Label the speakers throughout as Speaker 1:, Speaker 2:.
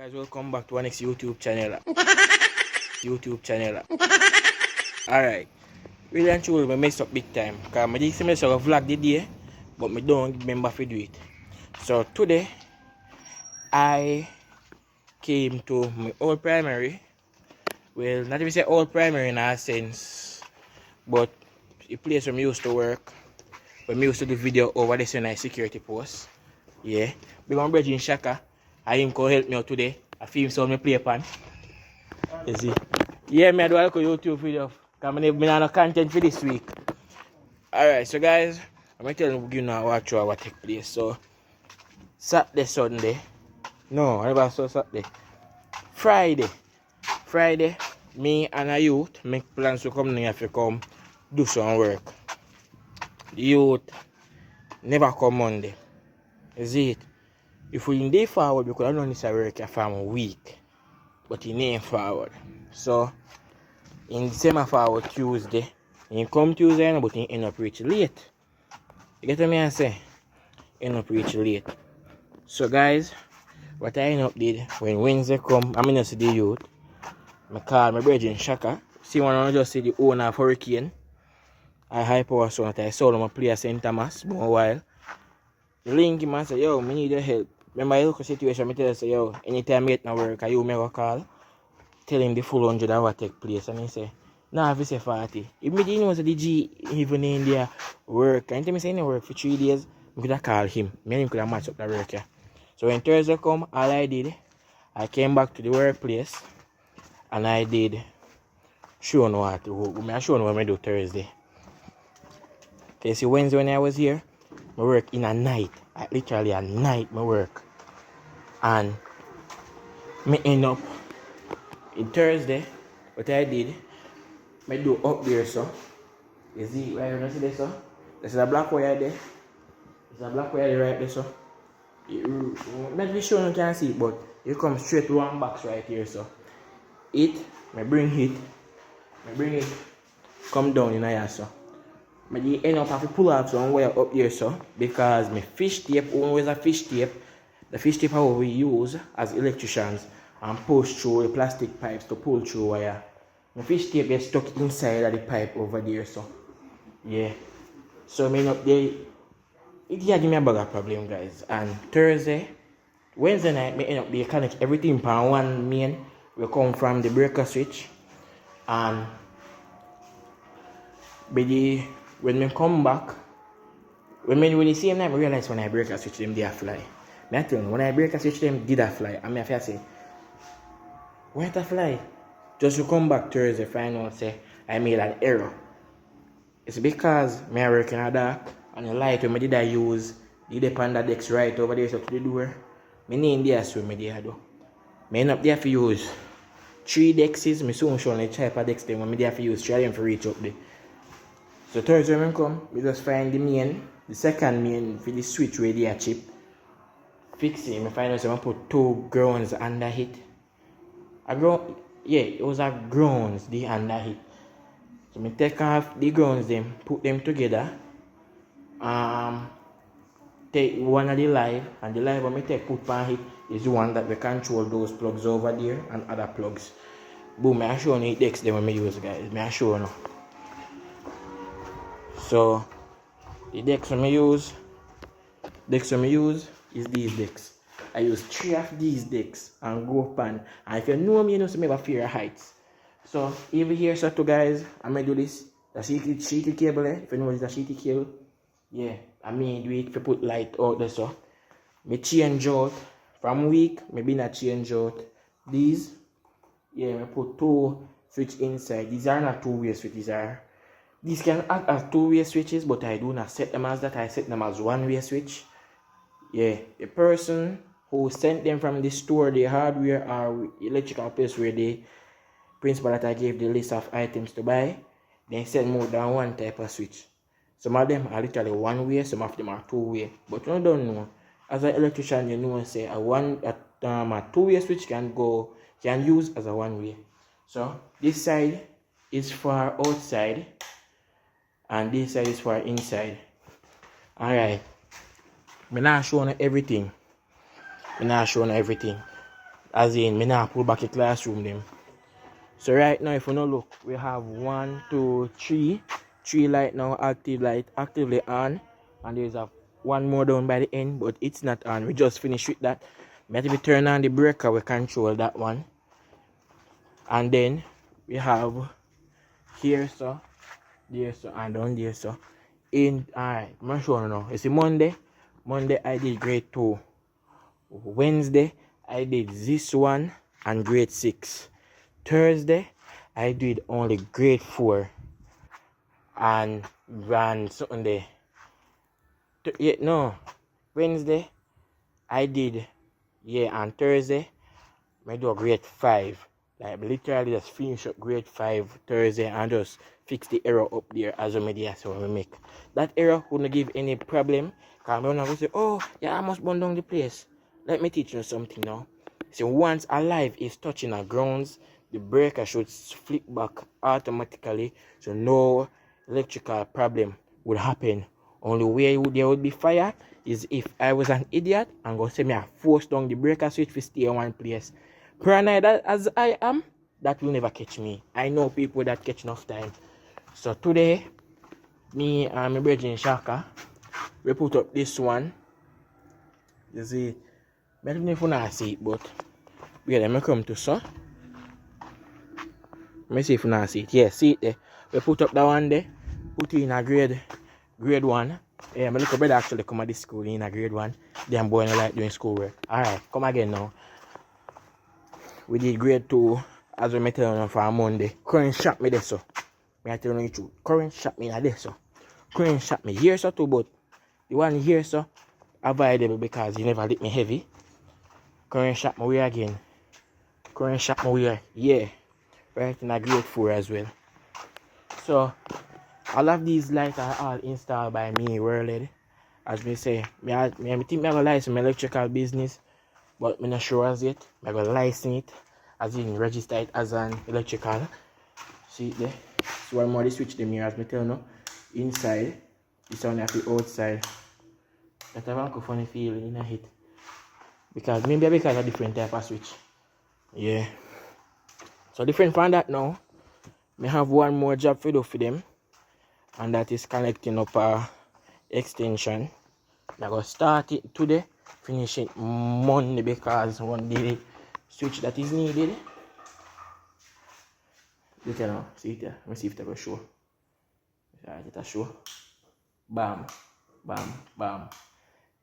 Speaker 1: Guys, welcome back to our next YouTube channel. Alright, really and truly, I messed up big time. Because I did some sort of vlog the day, but I don't remember to do it. So today, I came to my old primary. Well, not even say old primary in a sense, but the place where I used to work, when I used to do video over this in a security post. Yeah, big one brother in Shaka, I him come help me out today. I feel him me play pan. You see? Yeah, me I do a YouTube video. Because I have no content for this week. Alright, so guys, I'm going to tell you now what take place. So, Saturday, Sunday. No, I never saw Saturday. Friday, me and a youth make plans to come here to come do some work. The youth never come Monday. You see it? If we day forward, because I know this work for a week. But he ain't forward. So, in December forward Tuesday. He come Tuesday, but he end up reach late. You get what I say? End up reach late. So guys, what I end up did when Wednesday come, I'm in to see the youth. I call my brother in Shaka. See one I just see the owner of Hurricane. I high power son that I saw him play at St. Thomas for a while. Link him and say, yo, me need your help. Remember the situation, I tell you, say, yo, anytime I get no work, you make a call. Tell him the full 100 and what take place. And he say, nah, if he say 40. If me didn't know the G even in there work, and he say he work for 3 days, I could have called him. Me and him could have matched up the work. Yeah. So when Thursday come, all I did, I came back to the workplace and I did show no what to do. I show no what I do Thursday. Okay, see Wednesday when I was here, I work in a night. Literally a night I work. And me end up in Thursday, what I did, I do up there, so. You see, where you see this, so? There's a black wire there. There's a black wire right there, so. Not be sure you can see it, but you come straight to one box right here, so. I bring it, come down in here, so. I end up having to pull out some wire up here, so. Because my fish tape, always a fish tape. The fish tape how we use as electricians and push through the plastic pipes to pull through wire. The fish tape gets stuck inside of the pipe over there, so yeah. So me up there, it give me a bigger problem, guys. And Wednesday night, me end up there connect everything from one main. We come from the breaker switch, and when me come back, when the same night I realize when I break a switch them they fly. Me tell you, when I break a switch them did a fly. And me have to say, why it a fly? Just to come back Thursday, find out say I made an error. It's because me work in a dark and the light when I use the depend decks right over there so to the door. Me name there so me there do. Me end up there for use 3 dexes. Me soon show the type of decks them when me there for use 3 of them for reach up there. So Thursday when I come, we just find the second main for the switch where they are chip. Fix it. I find out so I put 2 grounds under it. It was a grounds the under it. So I take off the grounds them, put them together. Take one of the live, and the live I take put on it is the one that we control those plugs over there and other plugs. Boom, I show you the decks them when I use, guys. I show you. So the decks when I use is these decks. I use 3 of these decks and go up and if you know me, you know so I have a fear of heights. So over here, so guys, I'm gonna do this. The sheety cable, if you know it's a sheety cable. Yeah, I mean do it if you put light out there, so me change out from week, maybe not change out these. Yeah, I put 2 switch inside. These are not 2-way switches. These can act as 2-way switches, but I do not set them as that. I set them as 1-way switch. Yeah, the person who sent them from the store, the hardware or electrical place where the principal that I gave the list of items to buy, they send more than one type of switch. Some of them are literally 1-way, some of them are 2-way. But you don't know, as an electrician, you know, say a 2-way switch can use as a 1-way. So this side is for outside, and this side is for inside. Alright. I'm not showing everything. As in, me now pull back the classroom them. So right now, if you no look, we have 1, 2, 3. 3 light now, actively on. And there's one more down by the end, but it's not on. We just finished with that. Maybe we turn on the breaker, we control that one. And then we have here, so there, so and down there, so alright, I'm not sure now. You see, Monday I did grade 2. Wednesday I did this one and grade 6. Thursday I did only grade 4 and ran something there. No, Wednesday I did, and Thursday I do a grade 5. Like literally just finish up grade 5 Thursday and just fix the error up there as a media, so we make. That error wouldn't give any problem. Cause I'm gonna say, oh yeah, I must burn down the place. Let me teach you something now. So once a live is touching the grounds, the breaker should flip back automatically, so no electrical problem would happen. Only way there would be fire is if I was an idiot and go say me I force down the breaker switch to stay in one place. Paranoid as I am, that will never catch me. I know people that catch enough time. So today, me and my brother in Shaka, we put up this one. You see, I don't know if you not see it, but yeah, let me come to so. Let me see if you not see it. Yeah, see it there. We put up that one there. Put it in a grade 1. Yeah, my little brother actually come at this school in a grade 1. Them boy don't like doing schoolwork. Alright, come again now. We did grade 2 as we met on for a Monday. Current shot me there, so. I tell you the truth. Current shot me there, so. Current shot me here, so too, but the one here, so, avoidable because he never lit me heavy. Current shot me way again. Current shot me way, yeah. Right in a grade 4 as well. So, all of these lights are all installed by me, Worlhed. As me say, I think I go license my electrical business, but I'm not sure as yet. I go license it, as in register it as an electrical. See it there? So one more they switch them here, as me tell you, inside, this one have the outside. That have a funny feeling in a hit. Because maybe because a different type of switch. Yeah. So different from that now, I have one more job to do for them. And that is connecting up a extension. I go start it today, finish it Monday because one day switch that is needed. Look at now, see it there. Let me see if it will show. Alright, it will show. Bam, bam, bam.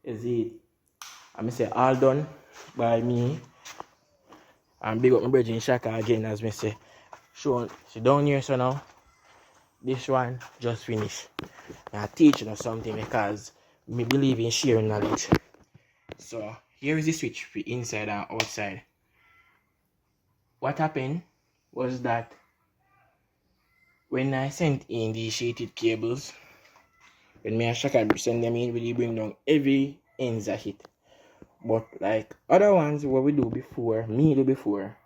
Speaker 1: Is it? I'm say all done by me. And big up my brother in Shaka again, as me say. Show, see down here so now. This one just finished. I teach you something because me believe in sharing knowledge. So here is the switch for inside and outside. What happened was that when I sent in the shaded cables, when me and Shaka send them in, we bring down every ends of it. But like other ones what we do before,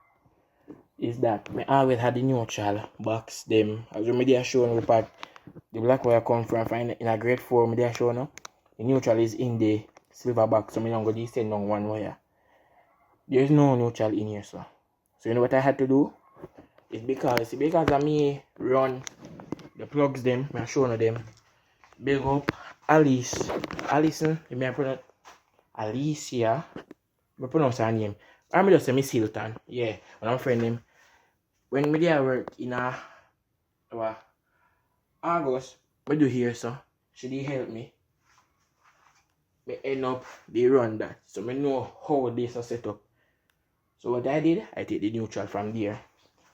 Speaker 1: is that me always had the neutral box them. As we media showing we part the black wire come from find in a grade 4 media show now. The neutral is in the silver box, so me don't go descend on one wire. There is no neutral in here, so you know what I had to do? It's because of me run the plugs them, I show them. Big up Alison, you may pronounce Alicia. I pronounce her name. I'm just say Miss Hilton. Yeah, when I'm friend him. When me there work in August, we do here, so she did help me. Me end up they run that. So me know how this is set up. So what I did, I take the neutral from there.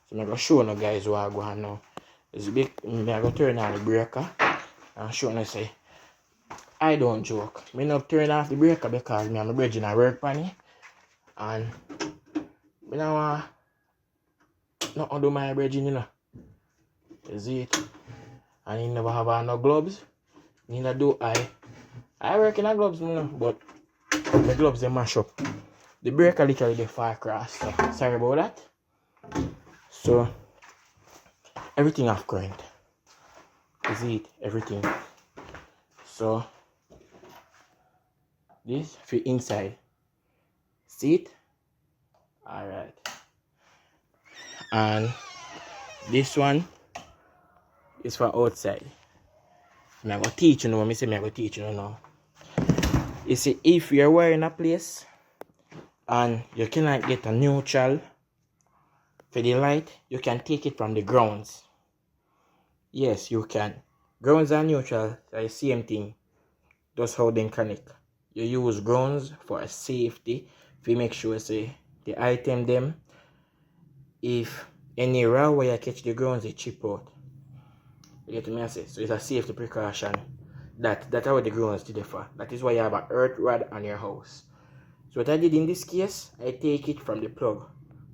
Speaker 1: So I'm gonna show you guys what I go on now. It's big, I'm gonna turn on the breaker and show you say I don't joke. Me not turn off the breaker because me and my brother I work on it. And me now want not undo my brother, you know. You see it? And he never have no gloves. Neither do I. I work in a gloves, you know, but the gloves they mash up. The breaker literally they far across. So sorry about that. So everything off current. You see it? Everything. So this for inside. See it? Alright. And this one is for outside. I'm going to teach you now. I'm going to teach you now. You see, if you're wearing a place and you cannot get a neutral for the light, you can take it from the grounds. Yes, you can. Grounds and neutral are the same thing. That's how they connect. You use grounds for a safety. If you make sure, say, the item them, if any raw wire catch the grounds, they chip out. You get me? Say? So it's a safety precaution. That's how the grounds to differ. That is why you have an earth rod on your house. So what I did in this case, I take it from the plug.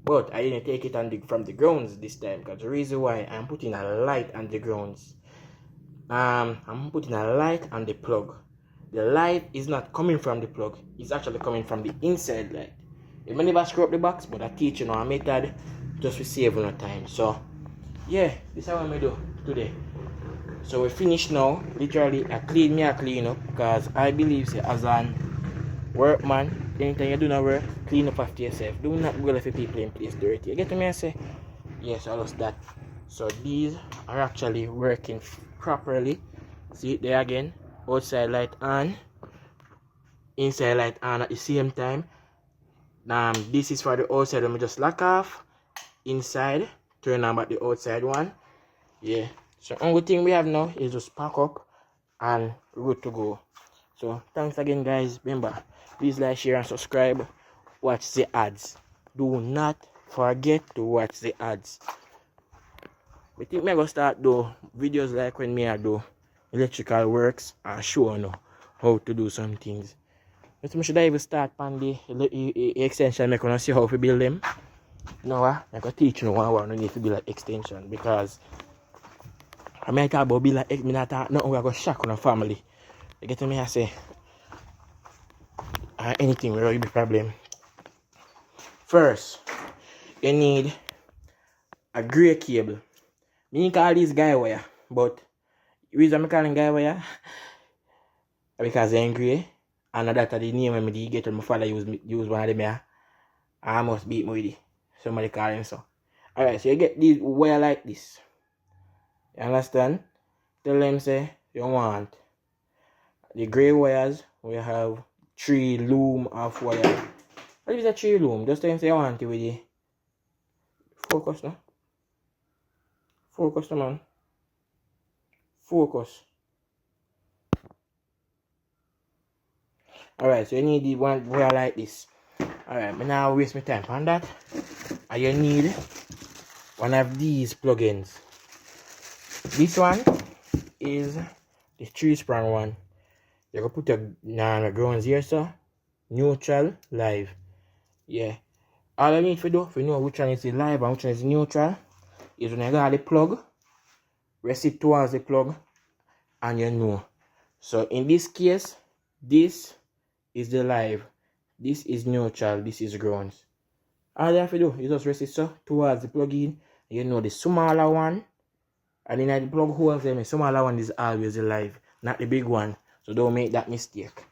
Speaker 1: But I didn't take it from the grounds this time, because the reason why I'm putting a light on the grounds. I'm putting a light on the plug. The light is not coming from the plug, it's actually coming from the inside light. It may never screw up the box, but I teach you a method just to save on time. So yeah, this is what I'm gonna do today. So we finished now. Literally I clean up, because I believe as an workman, anytime you do not work, clean up after yourself. Do not go for people in place dirty. You get me? I say yes, I lost that. So these are actually working properly. See it there again. Outside light on, inside light on at the same time. This is for the outside. Let me just lock off. Inside, turn on back the outside one. Yeah. So only thing we have now is just pack up and good to go. So thanks again, guys. Remember, please like, share, and subscribe. Watch the ads. Do not forget to watch the ads. I think I'm gonna start do videos like when I do electrical works and show you how to do some things. But I should even start on the extension. I'm gonna see how to build them. No, I'm gonna teach you how I need to build an extension, because I might talk about build like I not talk nothing we're gonna shock on a family. You get me? I say anything will be a problem. First, you need a grey cable. Me call this guy wire, but the reason I'm calling guy wire because they're grey, and that's the name when I get my father use one of them here. I must beat me with it. Somebody call him so. Alright, so you get this wire like this. You understand? Tell them say you want the grey wires. We have 3 loom of wire. What is a 3 loom? Just tell them say you want it with the focus now. Focus, man. Focus. Alright, so you need the one wire like this. Alright, but now waste my time on that. And you need one of these plugins. This one is the 3-sprang one. You can put your grounds here, so neutral, live. Yeah. All I need to do, if you know which one is the live and which one is the neutral, is when you got the plug, rest it towards the plug, and you know. So in this case, this is the live, this is neutral, this is grounds. All you have to do is just rest it so towards the plug-in. You know the smaller one, and then the plug holes them, the smaller one is always the live, not the big one. So don't make that mistake.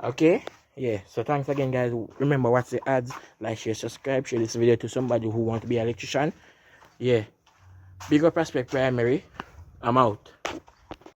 Speaker 1: Okay? Yeah. So thanks again, guys. Remember, watch the ads, like, share, subscribe, share this video to somebody who wants to be an electrician. Yeah. Big up Prospect Primary. I'm out.